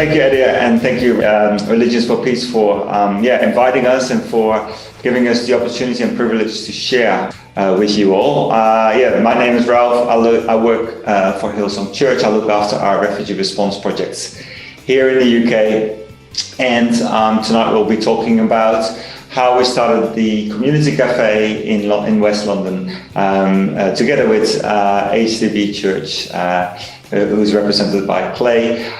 thank you, Eddie, and thank you, Religions for Peace, for inviting us and for giving us the opportunity and privilege to share with you all. My name is Ralph. I work for Hillsong Church. I look after our refugee response projects here in the UK. And tonight we'll be talking about how we started the Community Café in West London together with HTB Church, who's represented by Clay.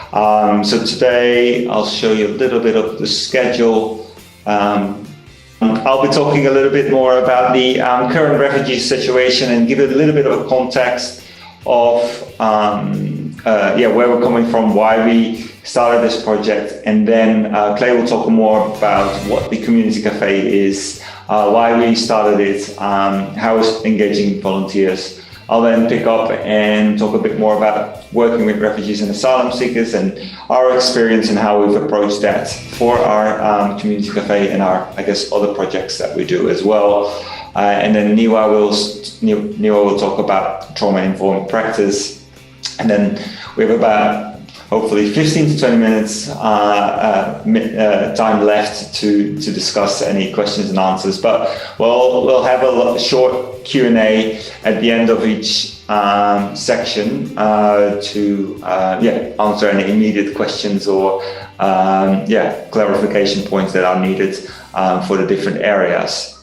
So today I'll show you a little bit of the schedule. I'll be talking a little bit more about the current refugee situation and give it a little bit of a context of where we're coming from, why we started this project, and then Clay will talk more about what the Community Café is, why we started it, how it's engaging volunteers. I'll then pick up and talk a bit more about working with refugees and asylum seekers and our experience and how we've approached that for our Community Café and our, other projects that we do as well. And then Niwa will talk about trauma-informed practice. And then we have about hopefully 15 to 20 minutes time left to discuss any questions and answers. But we'll have a short Q&A at the end of each section to answer any immediate questions or clarification points that are needed for the different areas.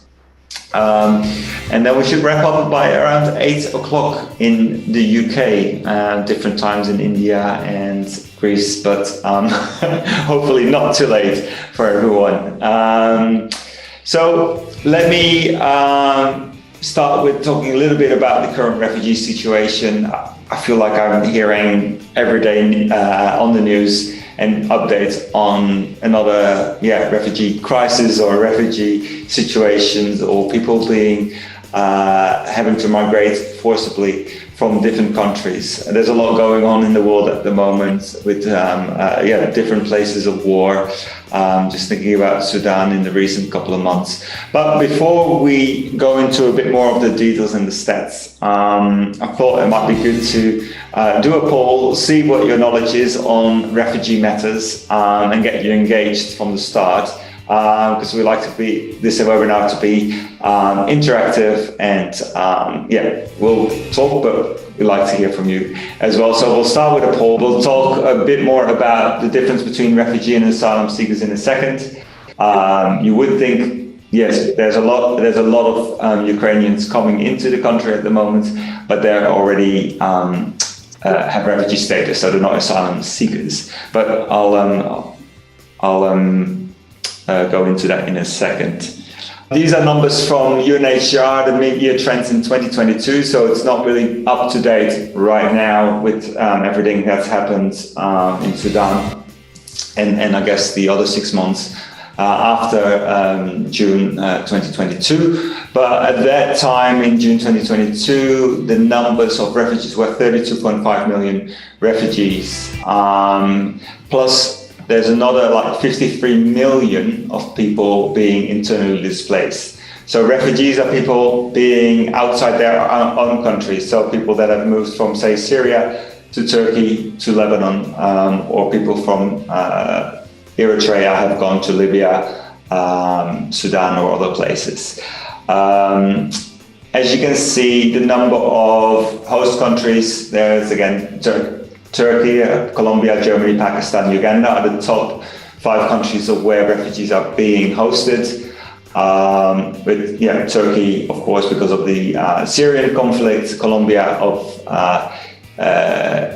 And then we should wrap up by around 8 o'clock in the UK, different times in India and Greece, but hopefully not too late for everyone. So let me start with talking a little bit about the current refugee situation. I feel like I'm hearing every day on the news and updates on another refugee crisis or refugee situations or people being having to migrate forcibly from different countries. There's a lot going on in the world at the moment with different places of war. Just thinking about Sudan in the recent couple of months. But before we go into a bit more of the details and the stats, I thought it might be good to do a poll, see what your knowledge is on refugee matters, and get you engaged from the start. Because we like this webinar to be interactive and we'll talk, but we like to hear from you as well. So we'll start with a poll. We'll talk a bit more about the difference between refugee and asylum seekers in a second. You would think, yes, there's a lot of Ukrainians coming into the country at the moment, but they're already have refugee status, so they're not asylum seekers. But I'll go into that in a second. These are numbers from UNHCR, the mid-year trends in 2022, so it's not really up to date right now with everything that's happened in Sudan and I guess the other 6 months after June 2022. But at that time in June 2022, the numbers of refugees were 32.5 million refugees, plus there's another 53 million of people being internally displaced. So refugees are people being outside their own country. So people that have moved from, say, Syria to Turkey to Lebanon, or people from Eritrea have gone to Libya, Sudan, or other places. As you can see, the number of host countries, there's again, Turkey, Colombia, Germany, Pakistan, Uganda are the top 5 countries of where refugees are being hosted. With Turkey, of course, because of the Syrian conflict, Colombia of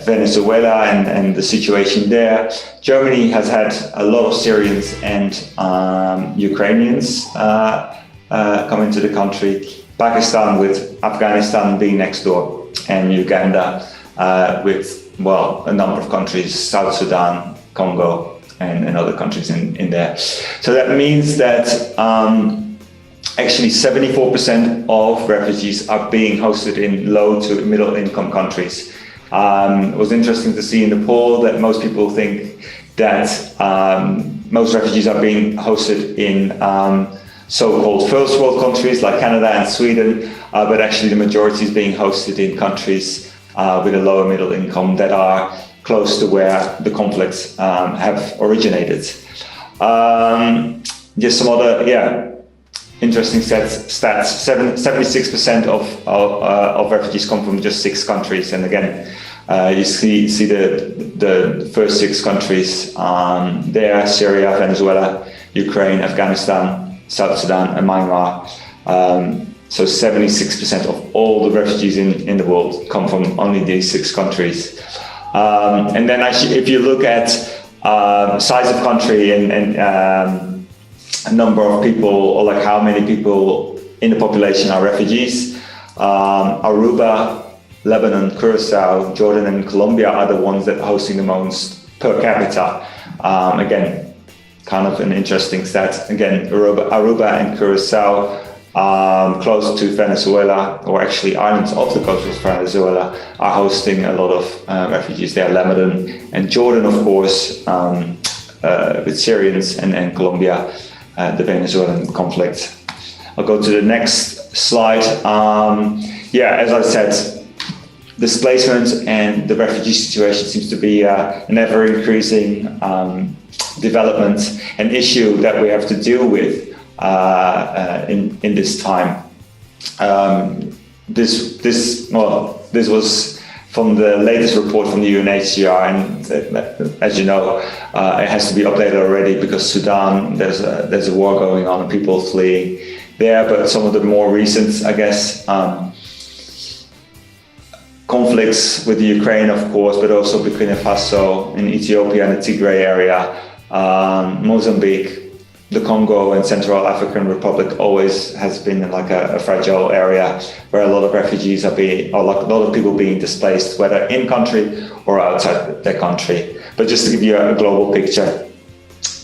Venezuela and the situation there. Germany has had a lot of Syrians and Ukrainians come into the country. Pakistan with Afghanistan being next door, and Uganda with a number of countries, South Sudan, Congo, and other countries in there. So that means that actually 74% of refugees are being hosted in low to middle income countries. It was interesting to see in the poll that most people think that most refugees are being hosted in so-called first world countries like Canada and Sweden, but actually the majority is being hosted in countries with a lower middle income that are close to where the conflicts have originated. Just some other, interesting stats. 76% of refugees come from just 6 countries, and again, you see the first 6 countries there: Syria, Venezuela, Ukraine, Afghanistan, South Sudan, and Myanmar. So 76% of all the refugees in the world come from only these 6 countries. And then actually, if you look at size of country and number of people, or like how many people in the population are refugees, Aruba, Lebanon, Curacao, Jordan, and Colombia are the ones that are hosting the most per capita. Again, kind of an interesting stat. Again, Aruba and Curacao, close to Venezuela, or actually islands off the coast of Venezuela, are hosting a lot of refugees there. Lebanon and Jordan, of course, with Syrians, and Colombia, the Venezuelan conflict. I'll go to the next slide. As I said, displacement and the refugee situation seems to be an ever-increasing development, an issue that we have to deal with in this time. This was from the latest report from the UNHCR, and as you know, it has to be updated already because Sudan, there's a war going on and people fleeing there. But some of the more recent, I guess, conflicts with the Ukraine, of course, but also Burkina Faso, in Ethiopia and the Tigray area, Mozambique, the Congo and Central African Republic always has been like a fragile area where a lot of refugees are being, or like a lot of people being displaced, whether in country or outside their country. But just to give you a global picture,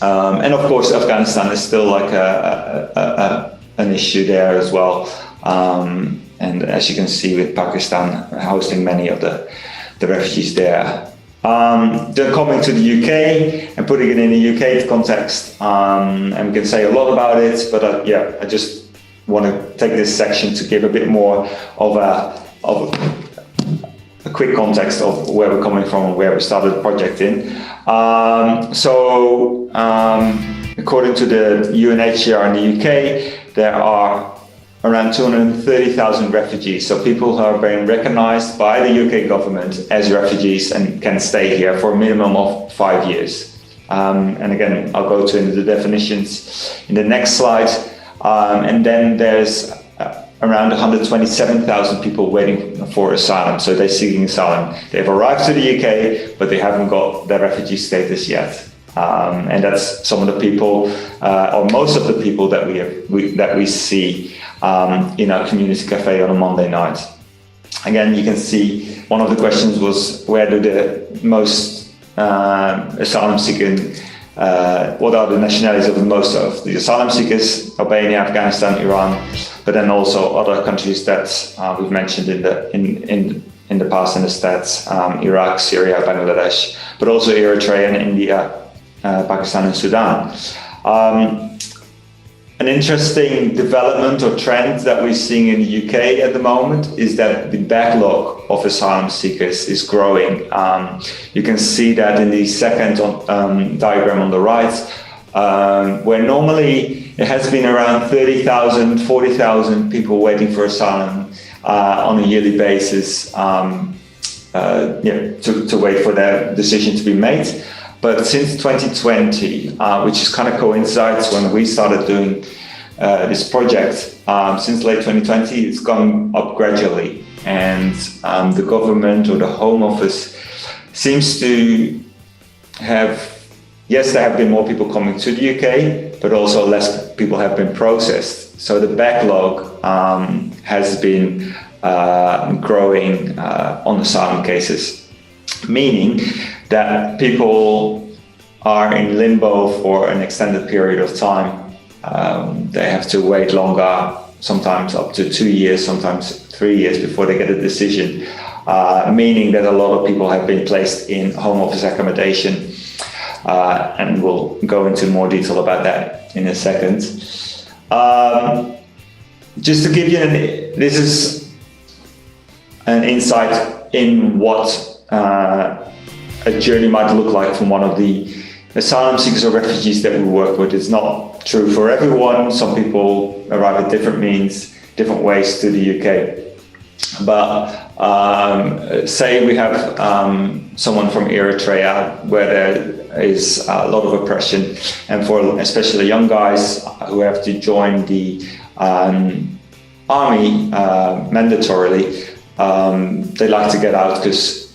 and of course Afghanistan is still like an issue there as well. And as you can see, with Pakistan hosting many of the refugees there. Then coming to the UK and putting it in the UK context, and we can say a lot about it, but I just want to take this section to give a bit more of a quick context of where we're coming from and where we started the project in. According to the UNHCR in the UK, there are around 230,000 refugees, so people who are being recognized by the UK government as refugees and can stay here for a minimum of 5 years. And again, I'll go to the definitions in the next slide. And then there's around 127,000 people waiting for asylum, so they're seeking asylum. They've arrived to the UK, but they haven't got their refugee status yet. And that's some of the people, or most of the people that we see in our community cafe on a Monday night. Again, you can see one of the questions was, where do the most asylum seekers, what are the nationalities of the most of the asylum seekers? Albania, Afghanistan, Iran, but then also other countries that we've mentioned in the past in the stats, Iraq, Syria, Bangladesh, but also Eritrea and India, Pakistan and Sudan. An interesting development or trend that we're seeing in the UK at the moment is that the backlog of asylum seekers is growing. You can see that in the second diagram on the right, where normally it has been around 30,000, 40,000 people waiting for asylum on a yearly basis to wait for their decision to be made. But since 2020, which is kind of coincides when we started doing this project, since late 2020, it's gone up gradually. And the government or the Home Office seems to have, yes, there have been more people coming to the UK, but also less people have been processed. So the backlog has been growing on asylum cases, meaning that people are in limbo for an extended period of time. They have to wait longer, sometimes up to 2 years, sometimes 3 years before they get a decision, meaning that a lot of people have been placed in Home Office accommodation. And we'll go into more detail about that in a second. Just to give you this is an insight in what a journey might look like from one of the asylum seekers or refugees that we work with. It's not true for everyone. Some people arrive at different means, different ways to the UK. But say we have someone from Eritrea where there is a lot of oppression, and for especially young guys who have to join the army mandatorily, they like to get out because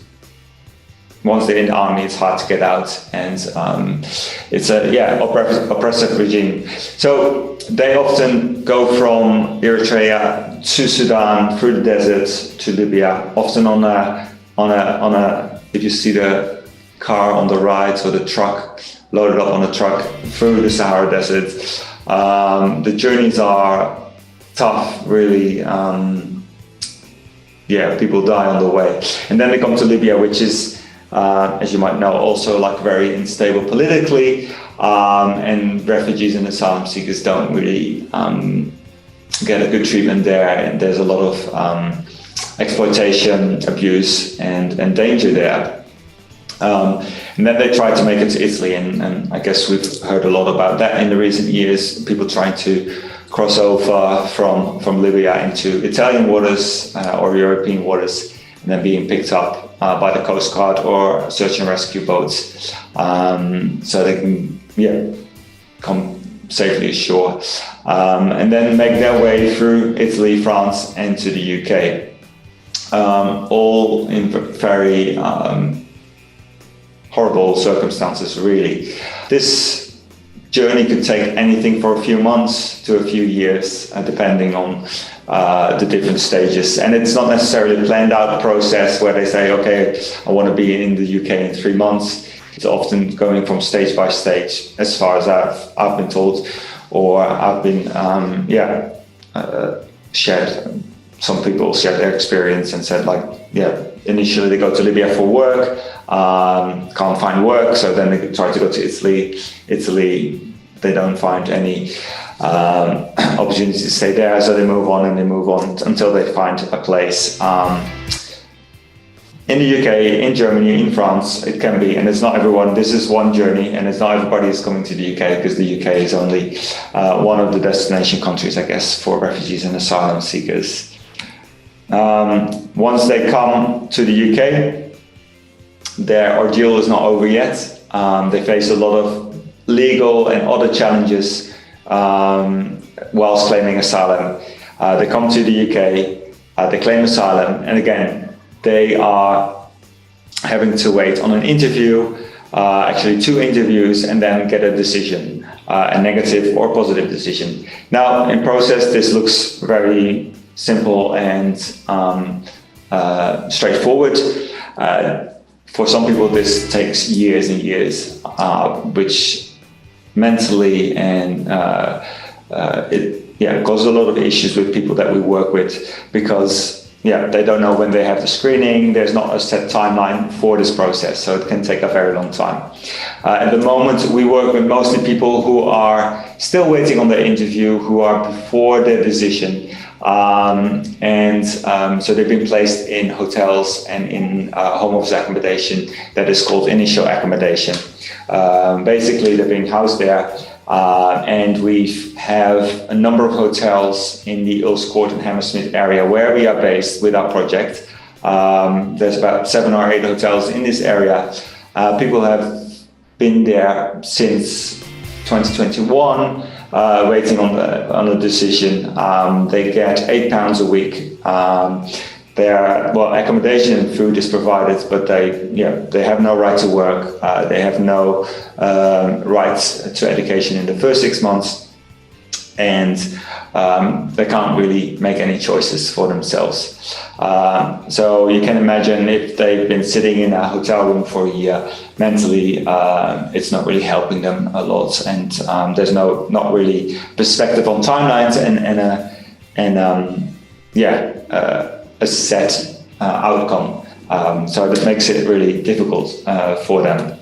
once they're in the army, it's hard to get out, and it's a oppressive regime. So they often go from Eritrea to Sudan through the desert to Libya, often on a if you see the car on the right or the truck loaded up on a truck through the Sahara Desert. The journeys are tough, really. People die on the way, and then they come to Libya, which is, as you might know, also like very unstable politically, and refugees and asylum seekers don't really get a good treatment there, and there's a lot of exploitation, abuse, and danger there. And then they try to make it to Italy, and I guess we've heard a lot about that in the recent years, people trying to cross over from Libya into Italian waters or European waters, and then being picked up by the Coast Guard or search and rescue boats, so they can come safely ashore, and then make their way through Italy, France, and to the UK, all in very horrible circumstances, really. This journey could take anything from a few months to a few years, depending on the different stages. And it's not necessarily a planned out process where they say, okay, I want to be in the UK in 3 months. It's often going from stage by stage, as far as I've been told, or I've been, shared. Some people shared their experience and said, initially they go to Libya for work, can't find work, so then they try to go to Italy. Italy, they don't find any opportunity to stay there, so they move on until they find a place. In the UK, in Germany, in France, it can be, and it's not everyone. This is one journey, and it's not everybody is coming to the UK, because the UK is only one of the destination countries, I guess, for refugees and asylum seekers. Once they come to the UK, their ordeal is not over yet. They face a lot of legal and other challenges whilst claiming asylum. They come to the UK, they claim asylum, and again, they are having to wait on an interview, actually 2 interviews, and then get a decision, a negative or positive decision. Now, in process, this looks very simple and straightforward. For some people, this takes years and years, which mentally and it causes a lot of issues with people that we work with, because they don't know when they have the screening. There's not a set timeline for this process, so it can take a very long time. At the moment, we work with mostly people who are still waiting on their interview, who are before their decision. So they've been placed in hotels and in home office accommodation that is called initial accommodation. Basically, they're being housed there, and we have a number of hotels in the Earls Court and Hammersmith area where we are based with our project. There's about 7 or 8 hotels in this area. People have been there since 2021. Waiting on a decision. They get £8 a week. Accommodation and food is provided, but they have no right to work. They have no rights to education in the first 6 months, and they can't really make any choices for themselves. So you can imagine, if they've been sitting in a hotel room for a year, mentally it's not really helping them a lot, and there's not really perspective on timelines a set outcome. So that makes it really difficult for them.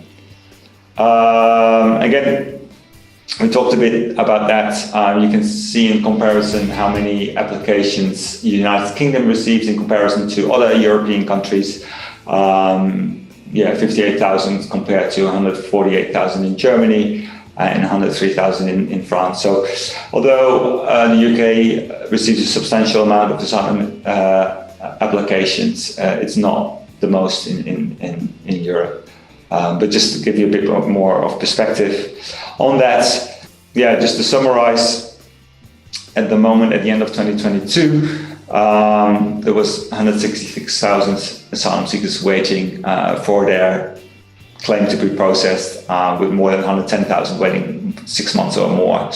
Again, we talked a bit about that. You can see in comparison how many applications the United Kingdom receives in comparison to other European countries. 58,000 compared to 148,000 in Germany and 103,000 in France. So although the UK receives a substantial amount of asylum applications, it's not the most in Europe. But just to give you a bit more of perspective on that, just to summarize, at the moment, at the end of 2022, there was 166,000 asylum seekers waiting for their claim to be processed, with more than 110,000 waiting 6 months or more.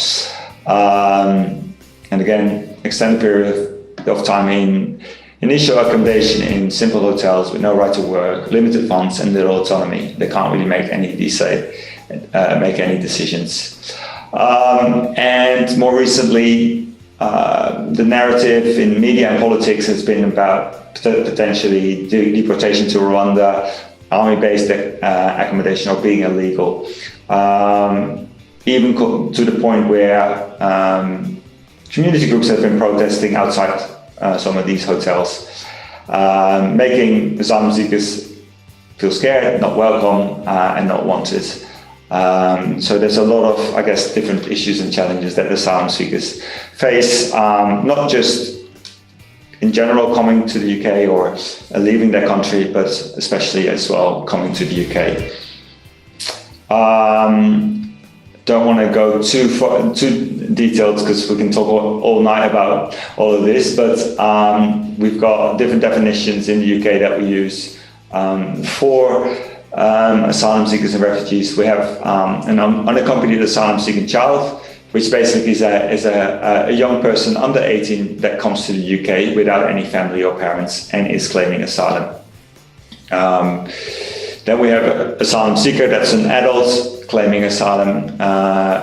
And again, extended period of time in initial accommodation in simple hotels with no right to work, limited funds and little autonomy. They can't really make any decisions. And more recently, the narrative in media and politics has been about potentially deportation to Rwanda, army-based accommodation, or being illegal. Even to the point where community groups have been protesting outside some of these hotels, making asylum seekers feel scared, not welcome, and not wanted. So there's a lot of, I guess, different issues and challenges that asylum seekers face, not just in general coming to the UK or leaving their country, but especially as well coming to the UK. Don't want to go too detailed because we can talk all night about all of this, but we've got different definitions in the UK that we use for asylum seekers and refugees. We have an unaccompanied asylum seeking child, which basically is a young person under 18 that comes to the UK without any family or parents and is claiming asylum. Then we have an asylum seeker that's an adult claiming asylum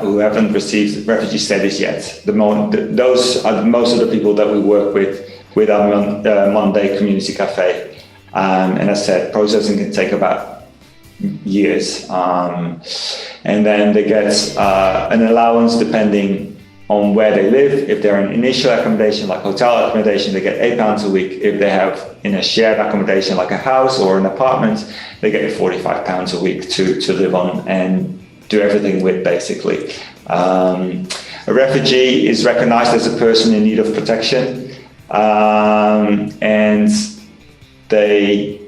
who haven't received refugee status yet. Those are most of the people that we work with our Monday community Café. And as I said, processing can take about years. And then they get an allowance depending on where they live. If they're in initial accommodation, like hotel accommodation, they get £8 a week. If they have in a shared accommodation, like a house or an apartment, they get £45 a week to live on and do everything with, basically. A refugee is recognized as a person in need of protection, and they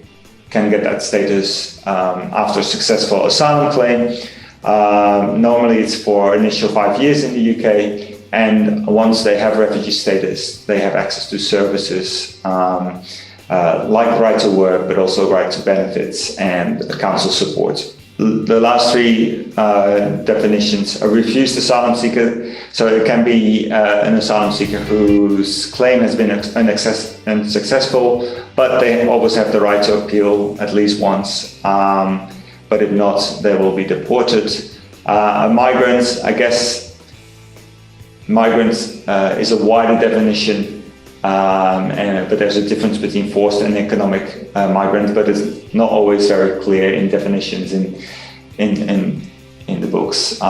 can get that status after a successful asylum claim. Normally it's for initial 5 years in the UK, and once they have refugee status, they have access to services like right to work, but also right to benefits and council support. The last three definitions: a refused asylum seeker. So it can be an asylum seeker whose claim has been unsuccessful, but they always have the right to appeal at least once. But if not, they will be deported. Migrants, I guess, migrants is a wider definition, but there's a difference between forced and economic migrants, but it's not always very clear in definitions in the books. A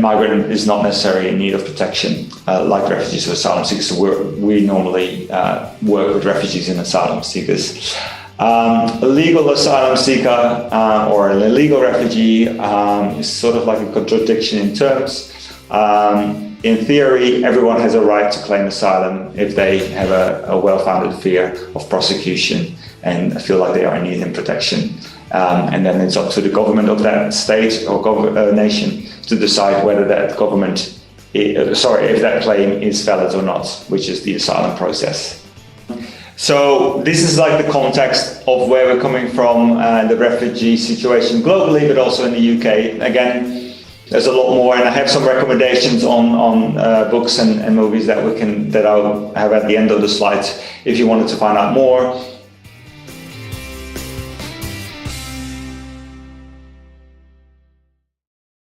migrant is not necessarily in need of protection, like refugees or asylum seekers. So we normally work with refugees and asylum seekers. A legal asylum seeker or an illegal refugee is sort of like a contradiction in terms. In theory, everyone has a right to claim asylum if they have a well-founded fear of prosecution and feel like they are in need of protection. And then it's up to the government of that state or nation to decide whether that if that claim is valid or not, which is the asylum process. So this is like the context of where we're coming from, the refugee situation globally, but also in the UK. Again, there's a lot more, and I have some recommendations on books and movies that I'll have at the end of the slides if you wanted to find out more.